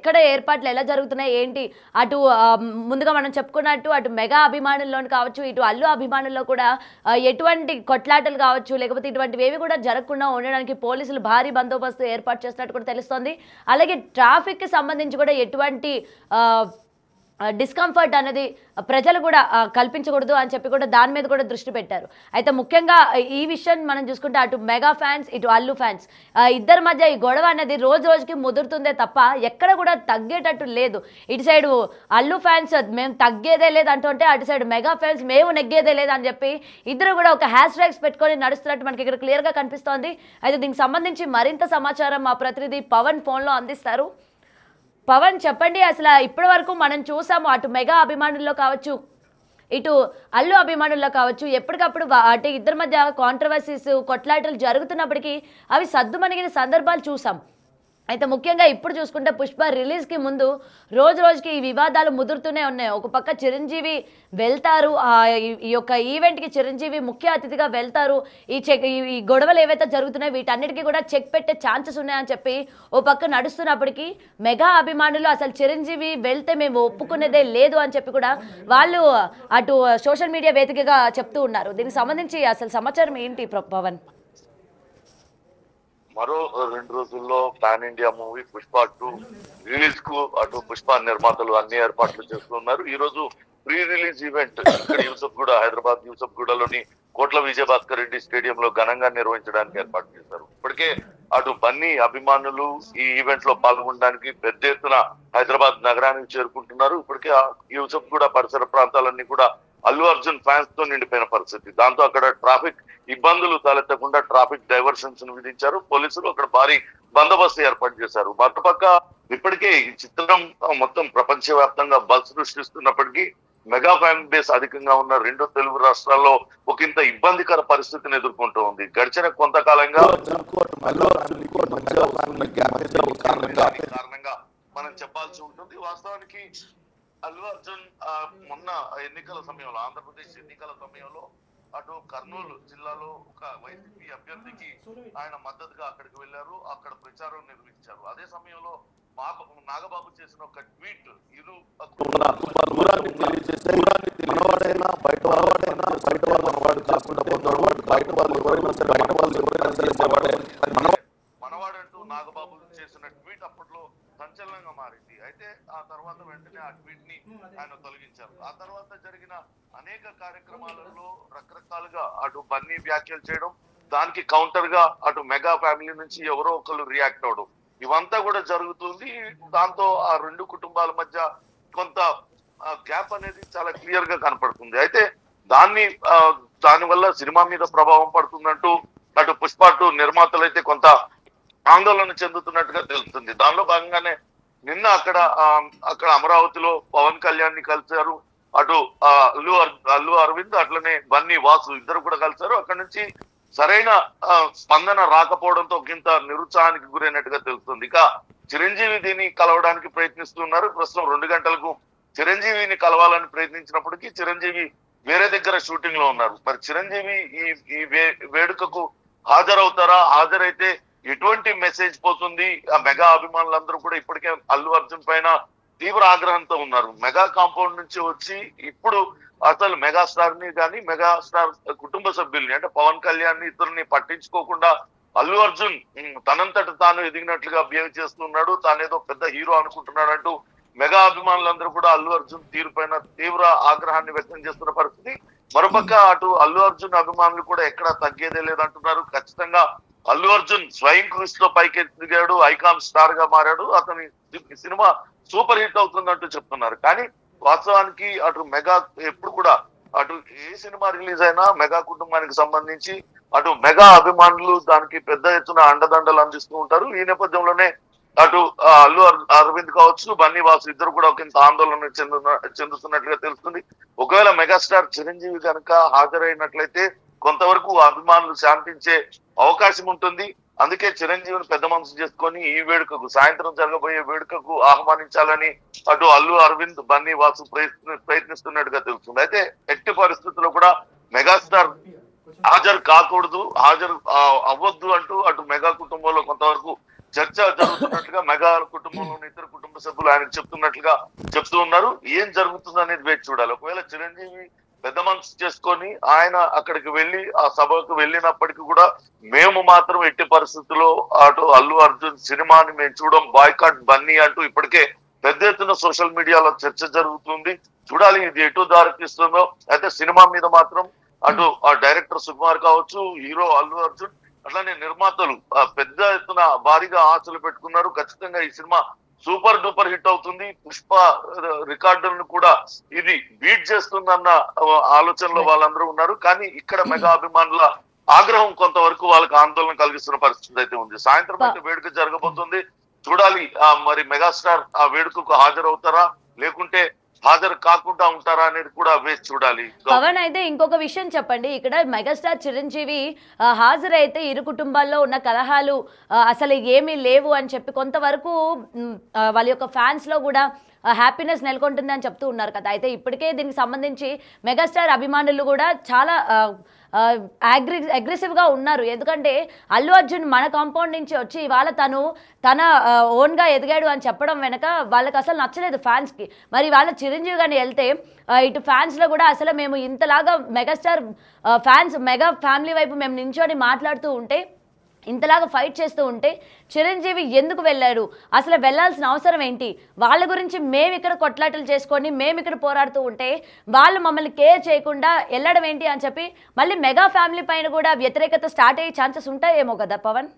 ఎక్కడ ఏర్పాట్లు ఎలా జరుగుతున్నాయి ఏంటి అటు ముందుగా మనం చెప్పుకున్నట్టు అటు మెగా అభిమానుల్లో కావచ్చు ఇటు అల్లు అభిమానుల్లో కూడా ఎటువంటి కొట్లాటలు కావచ్చు లేకపోతే ఇటువంటివి ఏవి కూడా జరగకుండా ఉండడానికి పోలీసులు భారీ బందోబస్తు ఏర్పాటు చేస్తున్నట్టు కూడా తెలుస్తోంది. అలాగే ట్రాఫిక్కి సంబంధించి కూడా ఎటువంటి డిస్కంఫర్ట్ అనేది ప్రజలు కూడా కల్పించకూడదు అని చెప్పి కూడా దాని మీద కూడా దృష్టి పెట్టారు. అయితే ముఖ్యంగా ఈ విషయం మనం చూసుకుంటే అటు మెగా ఫ్యాన్స్ ఇటు అల్లు ఫ్యాన్స్ ఇద్దరి మధ్య ఈ గొడవ అనేది రోజు రోజుకి ముదురుతుందే తప్ప ఎక్కడ కూడా తగ్గేటట్టు లేదు. ఇటు సైడు అల్లు ఫ్యాన్స్ మేము తగ్గేదే లేదు అంటుంటే అటు సైడ్ మెగా ఫ్యాన్స్ మేము నెగ్గేదే లేదు అని చెప్పి ఇద్దరు కూడా ఒక హ్యాష్ ట్యాగ్స్ పెట్టుకొని నడుస్తున్నట్టు మనకి ఇక్కడ క్లియర్గా కనిపిస్తోంది. అయితే దీనికి సంబంధించి మరింత సమాచారం మా ప్రతినిధి పవన్ ఫోన్లో అందిస్తారు. పవన్ చెప్పండి, అసలు ఇప్పటి వరకు మనం చూసాము అటు మెగా అభిమానుల్లో కావచ్చు ఇటు అల్లు అభిమానుల్లో కావచ్చు ఎప్పటికప్పుడు అటు ఇద్దరి మధ్య కాంట్రవర్సీస్ కొట్లాటలు జరుగుతున్నప్పటికీ అవి సద్దుమణిగిన సందర్భాలు చూసాం. అయితే ముఖ్యంగా ఇప్పుడు చూసుకుంటే పుష్ప రిలీజ్కి ముందు రోజు రోజుకి ఈ వివాదాలు ముదురుతూనే ఉన్నాయి. ఒక పక్క చిరంజీవి వెళ్తారు, ఈ యొక్క ఈవెంట్కి చిరంజీవి ముఖ్య అతిథిగా వెళ్తారు. ఈ గొడవలు ఏవైతే జరుగుతున్నాయో వీటన్నిటికీ కూడా చెక్ పెట్టే ఛాన్సెస్ ఉన్నాయని చెప్పి ఓ పక్క నడుస్తున్నప్పటికీ మెగా అభిమానులు అసలు చిరంజీవి వెళ్తే మేము ఒప్పుకునేదే లేదు అని చెప్పి కూడా వాళ్ళు అటు సోషల్ మీడియా వేదికగా చెప్తూ ఉన్నారు. దీనికి సంబంధించి అసలు సమాచారం ఏంటి పవన్? మరో 2 రోజుల్లో pan India movie Pushpa 2 release కు అటు పుష్ప నిర్మాతలు అన్ని ఏర్పాట్లు చేస్తున్నారు. ఈ రోజు ప్రీ రిలీజ్ ఈవెంట్ ఇక్కడ యూసఫ్గూడ హైదరాబాద్ యూసఫ్గూడలోని కోట్ల విజయభాస్కర్ రెడ్డి స్టేడియంలో ఘనంగా నిర్వహించడానికి ఏర్పాటు చేశారు. ఇప్పటికే అటు బన్నీ అభిమానులు ఈ ఈవెంట్ లో పాల్గొనడానికి పెద్ద ఎత్తున హైదరాబాద్ నగరానికి చేరుకుంటున్నారు. ఇప్పటికే యూసఫ్గూడ పరిసర ప్రాంతాలన్నీ కూడా అల్లు అర్జున్ ఫ్యాన్స్ తో నిండిపోయిన పరిస్థితి. దాంతో అక్కడ ట్రాఫిక్ ఇబ్బందులు తలెత్తకుండా ట్రాఫిక్ డైవర్షన్స్ విధించారు పోలీసులు. అక్కడ భారీ బందోబస్తు ఏర్పాటు చేశారు. మరోపక్క ఇప్పటికే ఈ చిత్రం మొత్తం ప్రపంచవ్యాప్తంగా బజ్ సృష్టిస్తున్నప్పటికీ మెగా ఫ్యాన్ బేస్ అధికంగా ఉన్న 2 తెలుగు రాష్ట్రాల్లో ఒకంత ఇబ్బందికర పరిస్థితిని ఎదుర్కొంటూ ఉంది. గడిచిన కొంతకాలంగా కారణంగా మనం చెప్పాల్సి ఉంటుంది. వాస్తవానికి అల్లు అర్జున్ మొన్న ఎన్నికల సమయంలో ఆంధ్రప్రదేశ్ ఎన్నికల సమయంలో అటు కర్నూలు జిల్లాలో ఒక వైసీపీ అభ్యర్థికి ఆయన మద్దతుగా అక్కడికి వెళ్లారు, అక్కడ ప్రచారం నిర్వహించారు. అదే సమయంలో నాగబాబు చేసిన ఒక ట్వీట్ మనవాడంటూ నాగబాబు చేసిన ట్వీట్ అప్పట్లో సంచలనంగా మారింది. అయితే ఆ తర్వాత వెంటనే ఆ ట్వీట్ ని ఆయన తొలగించారు. ఆ తర్వాత జరిగిన అనేక కార్యక్రమాలలో రకరకాలుగా అటు బన్నీ వ్యాఖ్యలు చేయడం, దానికి కౌంటర్ గా అటు మెగా ఫ్యామిలీ నుంచి ఎవరో ఒకరు రియాక్ట్ అవడం, ఇవంతా కూడా జరుగుతుంది. దాంతో ఆ 2 కుటుంబాల మధ్య కొంత గ్యాప్ అనేది చాలా క్లియర్ గా కనపడుతుంది. అయితే దానివల్ల సినిమా మీద ప్రభావం పడుతుందంటూ అటు పుష్ప 2 నిర్మాతలు అయితే కొంత ఆందోళన చెందుతున్నట్టుగా తెలుస్తుంది. దానిలో భాగంగానే నిన్న అక్కడ అమరావతిలో పవన్ కళ్యాణ్ ని కలిశారు. అటు అల్లు అరవింద్ అట్లనే బన్నీ వాసు ఇద్దరు కూడా కలిశారు. అక్కడ నుంచి సరైన స్పందన రాకపోవడంతో కింద నిరుత్సాహానికి గురైనట్టుగా తెలుస్తుంది. ఇక చిరంజీవి దీన్ని కలవడానికి ప్రయత్నిస్తున్నారు. ప్రస్తుతం 2 గంటలకు చిరంజీవిని కలవాలని ప్రయత్నించినప్పటికీ చిరంజీవి వేరే దగ్గర షూటింగ్ లో ఉన్నారు. మరి చిరంజీవి ఈ వేడుకకు హాజరవుతారా? హాజరైతే ఎటువంటి మెసేజ్ పోతుంది? ఆ మెగా అభిమానులందరూ కూడా ఇప్పటికే అల్లు అర్జున్ పైన తీవ్ర ఆగ్రహంతో ఉన్నారు. మెగా కాంపౌండ్ నుంచి వచ్చి ఇప్పుడు అసలు మెగాస్టార్ ని కానీ మెగాస్టార్ కుటుంబ సభ్యుల్ని అంటే పవన్ కళ్యాణ్ ని ఇద్దరిని పట్టించుకోకుండా అల్లు అర్జున్ తనంతట తాను ఎదిగినట్లుగా బిహేవ్ చేస్తున్నాడు, తానేదో పెద్ద హీరో అనుకుంటున్నాడు అంటూ మెగా అభిమానులందరూ కూడా అల్లు అర్జున్ తీరు పైన తీవ్ర ఆగ్రహాన్ని వ్యక్తం చేస్తున్న పరిస్థితి. మరోపక్క అటు అల్లు అర్జున్ అభిమానులు కూడా ఎక్కడా తగ్గేదే లేదంటున్నారు. ఖచ్చితంగా అల్లు అర్జున్ స్వయం కృషితో పైకి ఎదిగాడు, ఐకాన్ స్టార్ గా మారాడు, అతని సినిమా సూపర్ హిట్ అవుతుందంటూ చెప్తున్నారు. కానీ వాస్తవానికి అటు మెగా ఎప్పుడు కూడా అటు ఏ సినిమా రిలీజ్ అయినా మెగా కుటుంబానికి సంబంధించి అటు మెగా అభిమానులు దానికి పెద్ద ఎత్తున అండదండలు అందిస్తూ ఉంటారు. ఈ నేపథ్యంలోనే అటు అల్లు అరవింద్ కావచ్చు, బన్నీ వాసు ఇద్దరు కూడా ఒకంత ఆందోళన చెందుతున్నట్లుగా తెలుస్తుంది. ఒకవేళ మెగాస్టార్ చిరంజీవి కనుక హాజరైనట్లయితే కొంతవరకు అభిమానులు శాంతించే అవకాశం ఉంటుంది. అందుకే చిరంజీవిని పెద్ద మనసు చేసుకొని ఈ వేడుకకు సాయంత్రం జరగబోయే వేడుకకు ఆహ్వానించాలని అటు అల్లు అరవింద్ బన్నీ వాసు ప్రయత్నిస్తున్నట్టుగా తెలుస్తుంది. అయితే ఎట్టి పరిస్థితుల్లో కూడా మెగాస్టార్ హాజరు కాకూడదు, హాజరు అవ్వద్దు అంటూ అటు మెగా కుటుంబంలో కొంతవరకు చర్చ జరుగుతున్నట్లుగా మెగా కుటుంబంలోని ఇతర కుటుంబ సభ్యులు ఆయనకు చెప్తూ ఉన్నారు. ఏం జరుగుతుంది అనేది వేచి చూడాలి. ఒకవేళ చిరంజీవి పెద్ద మనసు చేసుకొని ఆయన అక్కడికి వెళ్ళి ఆ సభకు వెళ్ళినప్పటికీ కూడా మేము మాత్రం ఎట్టి పరిస్థితుల్లో అటు అల్లు అర్జున్ సినిమాని మేము చూడం, బాయ్కాట్ బన్నీ అంటూ ఇప్పటికే పెద్ద ఎత్తున సోషల్ మీడియాలో చర్చ జరుగుతుంది. చూడాలి ఇది ఎటు దారితీస్తుందో. అయితే సినిమా మీద మాత్రం అటు ఆ డైరెక్టర్ సుకుమార్ కావచ్చు, హీరో అల్లు అర్జున్, అట్లానే నిర్మాతలు పెద్ద ఎత్తున భారీగా ఆశలు పెట్టుకున్నారు. ఖచ్చితంగా ఈ సినిమా సూపర్ డూపర్ హిట్ అవుతుంది. పుష్ప రికార్డులను కూడా ఇది బీట్ చేస్తుందన్న ఆలోచనలో వాళ్ళందరూ ఉన్నారు. కానీ ఇక్కడ మెగా అభిమానుల ఆగ్రహం కొంతవరకు వాళ్ళకి ఆందోళన కలిగిస్తున్న పరిస్థితి అయితే ఉంది. సాయంత్రం అయితే వేడుక జరగబోతుంది. చూడాలి మరి మెగాస్టార్ ఆ వేడుకకు హాజరవుతారా లేకుంటే హాజరు కాకుండా ఉంటారా అనేది కూడా వేసి చూడాలి. పవన్, అయితే ఇంకొక విషయం చెప్పండి. ఇక్కడ మెగాస్టార్ చిరంజీవి హాజరైతే ఇరు కుటుంబాల్లో ఉన్న కలహాలు అసలు ఏమీ లేవు అని చెప్పి కొంతవరకు వాళ్ళ యొక్క ఫ్యాన్స్ లో కూడా హ్యాపీనెస్ నెలకొంటుంది అని చెప్తూ ఉన్నారు కదా. అయితే ఇప్పటికే దీనికి సంబంధించి మెగాస్టార్ అభిమానులు కూడా చాలా అగ్రెసివ్గా ఉన్నారు. ఎందుకంటే అల్లు అర్జున్ మన కాంపౌండ్ నుంచి వచ్చి ఇవాళ తన ఓన్గా ఎదిగాడు అని చెప్పడం వెనక వాళ్ళకి అసలు నచ్చలేదు ఫ్యాన్స్కి. మరి వాళ్ళ చిరంజీవి కానీ వెళ్తే ఇటు ఫ్యాన్స్లో కూడా అసలు మేము ఇంతలాగా మెగాస్టార్ ఫ్యాన్స్ మెగా ఫ్యామిలీ వైపు మేము నించొని మాట్లాడుతూ ఉంటే, ఇంతలాగా ఫైట్ చేస్తూ ఉంటే చిరంజీవి ఎందుకు వెళ్ళారు, అసలు వెళ్ళాల్సిన అవసరం ఏంటి, వాళ్ళ గురించి మేము ఇక్కడ కొట్లాటలు చేసుకొని మేము ఇక్కడ పోరాడుతూ ఉంటే వాళ్ళు మమ్మల్ని కేర్ చేయకుండా వెళ్ళడం ఏంటి అని చెప్పి మళ్ళీ మెగా ఫ్యామిలీ పైన కూడా వ్యతిరేకత స్టార్ట్ అయ్యే ఛాన్సెస్ ఉంటాయేమో కదా పవన్.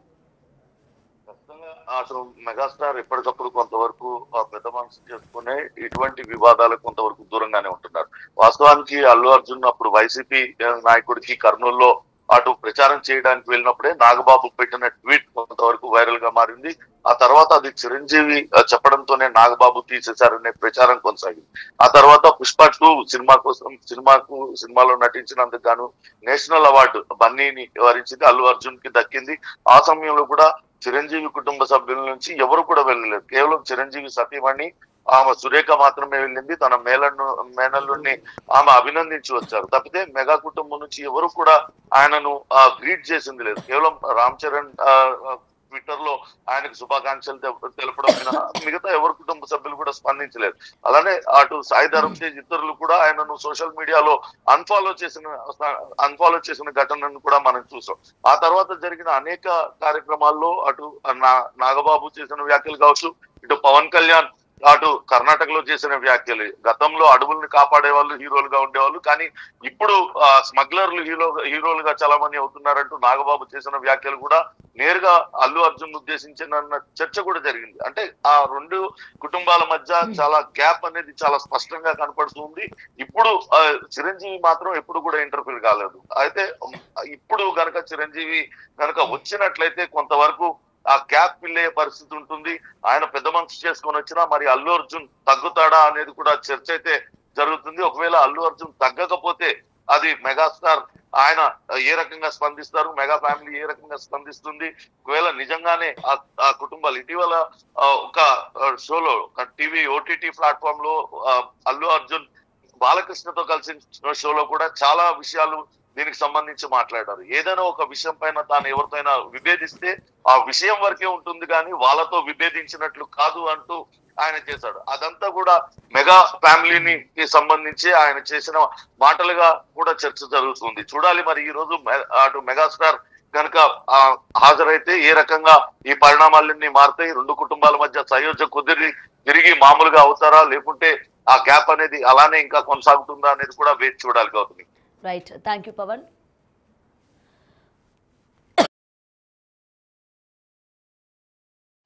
అసలు మెగాస్టార్ ఎప్పటికప్పుడు కొంతవరకు పెద్ద మనసు చేసుకునే ఇటువంటి వివాదాలకు కొంతవరకు దూరంగానే ఉంటున్నారు. వాస్తవానికి అల్లు అర్జున్ అప్పుడు వైసీపీ నాయకుడికి కర్నూలులో అటు ప్రచారం చేయడానికి వెళ్ళినప్పుడే నాగబాబు పెట్టిన ట్వీట్ కొంతవరకు వైరల్ గా మారింది. ఆ తర్వాత అది చిరంజీవి చెప్పడంతోనే నాగబాబు తీసేశారనే ప్రచారం కొనసాగింది. ఆ తర్వాత పుష్ప 2 సినిమాలో నటించినందుకు గాను నేషనల్ అవార్డు బన్నీని వరించింది, అల్లు అర్జున్ కి దక్కింది. ఆ సమయంలో కూడా చిరంజీవి కుటుంబ సభ్యుల నుంచి ఎవరు కూడా వెళ్ళలేదు. కేవలం చిరంజీవి సతీమణి ఆమె సురేఖ మాత్రమే వెళ్ళింది. తన మేనల్లుని ఆమె అభినందించి వచ్చారు తప్పితే మెగా కుటుంబం నుంచి ఎవరు కూడా ఆయనను గ్రీట్ చేసింది లేదు. కేవలం రామ్ చరణ్ ట్విట్టర్ లో ఆయనకు శుభాకాంక్షలు తెలపడం మిగతా ఎవరి కుటుంబ సభ్యులు కూడా స్పందించలేదు. అలానే అటు సాయి ధరమ్ తేజ్ ఇతరులు కూడా ఆయనను సోషల్ మీడియాలో అన్ఫాలో చేసిన ఘటనను కూడా మనం చూసాం. ఆ తర్వాత జరిగిన అనేక కార్యక్రమాల్లో అటు నాగబాబు చేసిన వ్యాఖ్యలు కావచ్చు, ఇటు పవన్ కళ్యాణ్ అటు కర్ణాటకలో చేసిన వ్యాఖ్యలు, గతంలో అడవుల్ని కాపాడే వాళ్ళు హీరోలుగా ఉండేవాళ్ళు కానీ ఇప్పుడు స్మగ్లర్లు హీరోలుగా చాలా మంది అవుతున్నారంటూ నాగబాబు చేసిన వ్యాఖ్యలు కూడా నేరుగా అల్లు అర్జున్ ఉద్దేశించిన చర్చ కూడా జరిగింది. అంటే ఆ రెండు కుటుంబాల మధ్య చాలా గ్యాప్ అనేది చాలా స్పష్టంగా కనపడుతుంది. ఇప్పుడు చిరంజీవి మాత్రం ఎప్పుడు కూడా ఇంటర్ఫీర్ కాలేదు. అయితే ఇప్పుడు గనక చిరంజీవి గనక వచ్చినట్లయితే కొంతవరకు ఆ గ్యాప్ ఫిల్ అయ్యే పరిస్థితి ఉంటుంది. ఆయన పెద్ద మనసు చేసుకొని వచ్చినా మరి అల్లు అర్జున్ తగ్గుతాడా అనేది కూడా చర్చ అయితే జరుగుతుంది. ఒకవేళ అల్లు అర్జున్ తగ్గకపోతే అది మెగాస్టార్ ఆయన ఏ రకంగా స్పందిస్తారు, మెగా ఫ్యామిలీ ఏ రకంగా స్పందిస్తుంది. ఒకవేళ నిజంగానే ఆ కుటుంబాలు ఇటీవల ఒక షోలో టీవీ ఓటీటీ ప్లాట్ఫామ్ లో అల్లు అర్జున్ బాలకృష్ణతో కలిసి షోలో కూడా చాలా విషయాలు దీనికి సంబంధించి మాట్లాడారు. ఏదైనా ఒక విషయం పైన తాను ఎవరితోనైనా విభేదిస్తే ఆ విషయం వరకే ఉంటుంది కానీ వాళ్ళతో విభేదించినట్లు కాదు అంటూ ఆయన చేశాడు. అదంతా కూడా మెగా ఫ్యామిలీని సంబంధించి ఆయన చేసిన మాటలుగా కూడా చర్చ జరుగుతుంది. చూడాలి మరి ఈ రోజు అటు మెగాస్టార్ కనుక హాజరైతే ఏ రకంగా ఈ పరిణామాలన్నీ మారుతాయి, రెండు కుటుంబాల మధ్య సయోధ్య కుదిరి తిరిగి మామూలుగా అవుతారా లేకుంటే ఆ గ్యాప్ అనేది అలానే ఇంకా కొనసాగుతుందా అనేది కూడా వేచి చూడాలి Gautami. Right, thank you Pawan.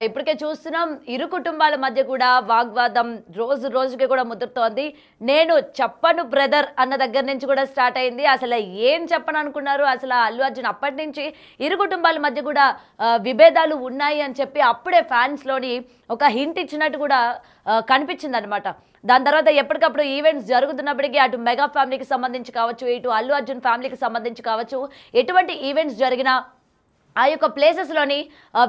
ఇప్పటికే చూస్తున్నాం ఇరు కుటుంబాల మధ్య కూడా వాగ్వాదం రోజు రోజుకి కూడా ముదురుతోంది. నేను చెప్పను బ్రదర్ అన్న దగ్గర నుంచి కూడా స్టార్ట్ అయింది. అసలు ఏం చెప్పను అనుకున్నారు, అసలు అల్లు అర్జున్ అప్పటి నుంచి ఇరు కుటుంబాల మధ్య కూడా విభేదాలు ఉన్నాయి అని చెప్పి అప్పుడే ఫ్యాన్స్లోని ఒక హింట్ ఇచ్చినట్టు కూడా కనిపించింది అనమాట. దాని తర్వాత ఎప్పటికప్పుడు ఈవెంట్స్ జరుగుతున్నప్పటికీ అటు మెగా ఫ్యామిలీకి సంబంధించి కావచ్చు, ఇటు అల్లు అర్జున్ ఫ్యామిలీకి సంబంధించి కావచ్చు, ఎటువంటి ఈవెంట్స్ జరిగినా ఆ యొక్క ప్లేసెస్లోని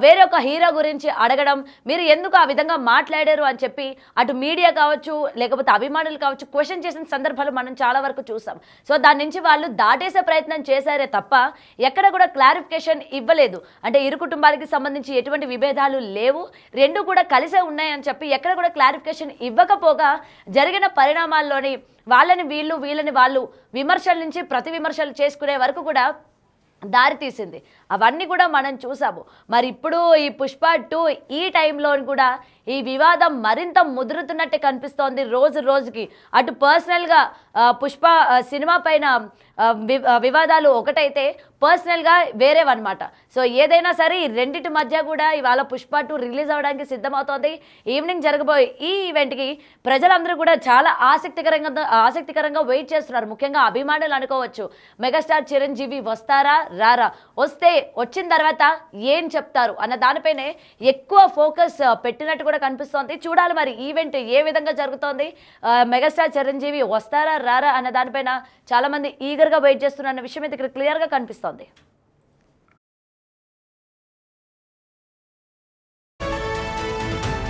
వేరే ఒక హీరో గురించి అడగడం, మీరు ఎందుకు ఆ విధంగా మాట్లాడారు అని చెప్పి అటు మీడియా కావచ్చు, లేకపోతే అభిమానులు కావచ్చు క్వశ్చన్ చేసిన సందర్భాలు మనం చాలా వరకు చూసాం. సో దాని నుంచి వాళ్ళు దాటేసే ప్రయత్నం చేశారే తప్ప ఎక్కడ కూడా క్లారిఫికేషన్ ఇవ్వలేదు. అంటే ఇరు కుటుంబాలకి సంబంధించి ఎటువంటి విభేదాలు లేవు, రెండు కూడా కలిసే ఉన్నాయని చెప్పి ఎక్కడ కూడా క్లారిఫికేషన్ ఇవ్వకపోగా జరిగిన పరిణామాల్లోని వాళ్ళని వీళ్ళు, వీళ్ళని వాళ్ళు విమర్శల నుంచి ప్రతి విమర్శలు చేసుకునే వరకు కూడా దారి తీసింది. అవన్నీ కూడా మనం చూసాము. మరి ఇప్పుడు ఈ పుష్ప 2 ఈ టైంలో కూడా ఈ వివాదం మరింత ముదురుతున్నట్టే కనిపిస్తోంది రోజు రోజుకి. అటు పర్సనల్గా పుష్ప సినిమా పైన వివాదాలు ఒకటైతే పర్సనల్గా వేరేవన్నమాట. సో ఏదైనా సరే ఈ రెండింటి మధ్య కూడా ఇవాళ పుష్ప 2 రిలీజ్ అవ్వడానికి సిద్ధమవుతోంది. ఈవినింగ్ జరగబోయే ఈ ఈవెంట్కి ప్రజలందరూ కూడా చాలా ఆసక్తికరంగా వెయిట్ చేస్తున్నారు. ముఖ్యంగా అభిమానులు అనుకోవచ్చు. మెగాస్టార్ చిరంజీవి వస్తారా రారా, వచ్చిన తర్వాత ఏం చెప్తారు అన్న దానిపైనే ఎక్కువ ఫోకస్ పెట్టినట్టు కూడా కనిపిస్తోంది. చూడాలి మరి ఈవెంట్ ఏ విధంగా జరుగుతోంది, మెగాస్టార్ చిరంజీవి వస్తారా రారా అన్న దానిపైన చాలా మంది ఈగర్గా వెయిట్ చేస్తున్న విషయం అయితే ఇక్కడ క్లియర్గా కనిపిస్తోంది.